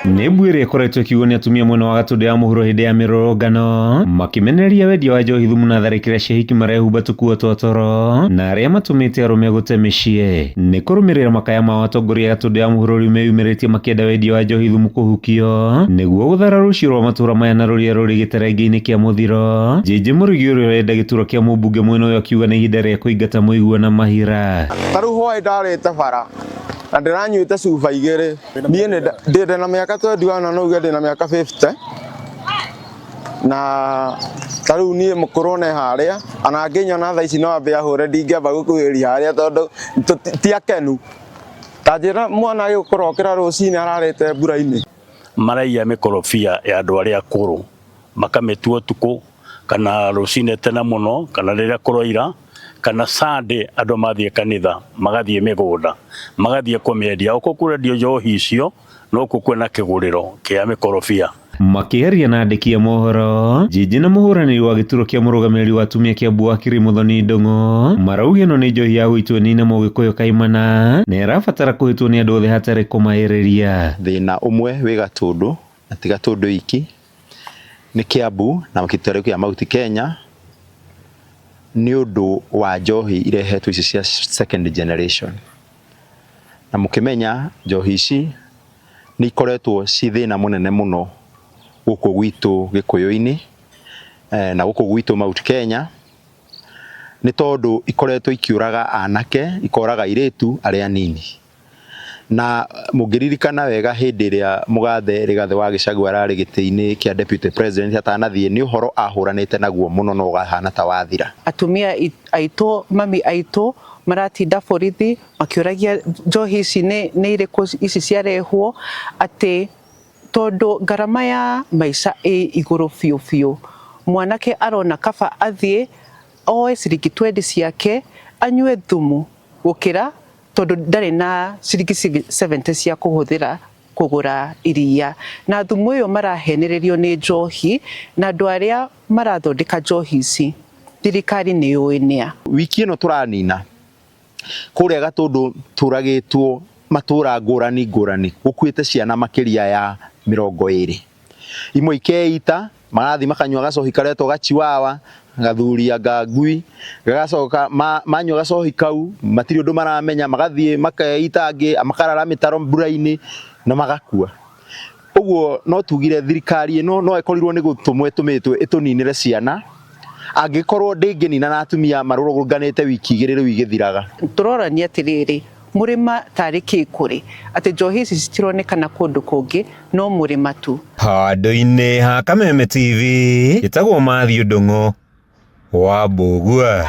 Nĩmbwire koretwo kiugo nĩ atumia mwena wa Gatũndũ ya mũhuro hĩndĩ ya mĩrũrũngano makimenereria wendia wa njohi thumu na tharĩkĩra cia hiki marehumba tũkuo twa toro na arĩa matũmĩte arũme gũte mĩciĩ nĩ kũrũmĩrĩra makaya ma atongoria Gatũndũ ya mũhuro rĩu meyumĩrĩtie makĩenda wendia wa njohi thumu kũhukio nĩguo gũthara rũciũ rwa matũra maya na rũrĩa rũrĩ gĩterengeine kĩa mũthiro. JJ Mũrugi ũrĩa ũrenda gĩturwa kĩa mũmbunge mwena ũyũ akiuga nĩ ihinda rĩa kũingata mũiguana mahira. Tarĩu hwaĩ ndarĩte bara na ndĩranyuĩte cuba igĩrĩ. Niĩ ndĩ na mĩaka 21 na nauge ndĩ na mĩaka 50 na tarĩu niĩ mũkũrũ ne harĩa ana ngĩnyona thaa ici no ambe ahũre ndingĩamba gũkuhĩria harĩa tondũ ti akenu. Tanjĩra mwana agĩgũkorokera rũcinĩ ararĩte mbura-inĩ. Maraiya mĩkorobia ya andũ arĩa akũrũ makamĩtua ũtukũ kana rũcinĩ tene mũno kana rĩrĩa kũroira kana Sunday andũ mathiĩ kanitha magathiĩ mĩgũnda magathiĩ kũmĩendia uko kũrendio njohi icio no kwĩna kĩgũrĩro kĩa mĩkorobia. Makĩaria na andĩki a mohoro JJ na mũhũranĩri wa gĩturwa kĩa mũrũgamĩrĩri wa atumia Kiambu Wakiri Muthoni Ndung'u marauga ĩno nĩ njohi ya gũitwo nĩ Mũgĩkũyũ kaimana na ĩrabatara kũhĩtwo nĩ andũ othe hatarĩ kũmaĩrĩria. Thĩna ũmwe wĩ Gatũndũ na ti Gatũndũ iki nĩ Kiambu na gĩturwa kĩa Mount Kenya nĩ ũndũ wa njohi irehetwo ici cia second generation. Na mũkĩmenya njohi ici nĩ ikoretwo ci thĩna mũnene mũno gũkũ gwitũ Gĩkũyũ-inĩ na gũkũ gwitũ Mount Kenya nĩ tondũ ikoretwo ikiũraga anake ikoraga airĩtu arĩa anini. Na mũngĩririkana wega hĩndĩ ĩrĩa mũgathe Rigathĩ wa Gachagua ararĩ gĩtĩ-inĩ kĩa deputy president atanathiĩ nĩ ũhoro ahũranĩte naguo mũno no ũkahana ta wathira. Atumia aitũ mami aitũ maratinda borithi makĩũragia njohi ici nĩ irĩkũ ici ciarehwo atĩ tondũ ngarama ya maica ĩ igũrũ biũ biũ. Mwanake arona kaba athiĩ oe ciringi 20 ciake anyue thumu gũkĩra tondũ ndarĩ na ciringi 70 cia kũhũthĩra kũgũra iria. Na thumu ũyũ marahenererio nĩ njohi na andũ arĩa marathondeka njohi ici thirikari nĩ yũĩ nĩa. Wiki ĩno tũranina kũrĩa Gatũndũ tũragĩtwo matũra ngũrani gũkuĩte ciana makĩria ya 20. Imwe ikeita magathi makanyua gacohi karetwo gachiwawa gathuria ngangui gagacoka manyua gacohi kau matirĩ ũndũ maramenya magathiĩ makeita angĩ makarara mĩtaro mbura-inĩ na magakua. Ũguo no tugire thirikari ĩno no ĩkorirwo nĩ gũtũmwo ĩtũmĩtwo ĩtũninĩre ciana angĩkorwo ndĩngĩnina na atumia marũrũnganĩte wiki igĩrĩ rĩu igĩthiraga. Tũrorania atĩrĩrĩ mũrĩma tarĩ kĩkũrĩ atĩ njohi ici citironekana kũndũ kũngĩ no mũrĩma tu. Handũ-inĩ ha Kameme TV gĩtagwo Mathiũ Ndung'u wa Mbũgua.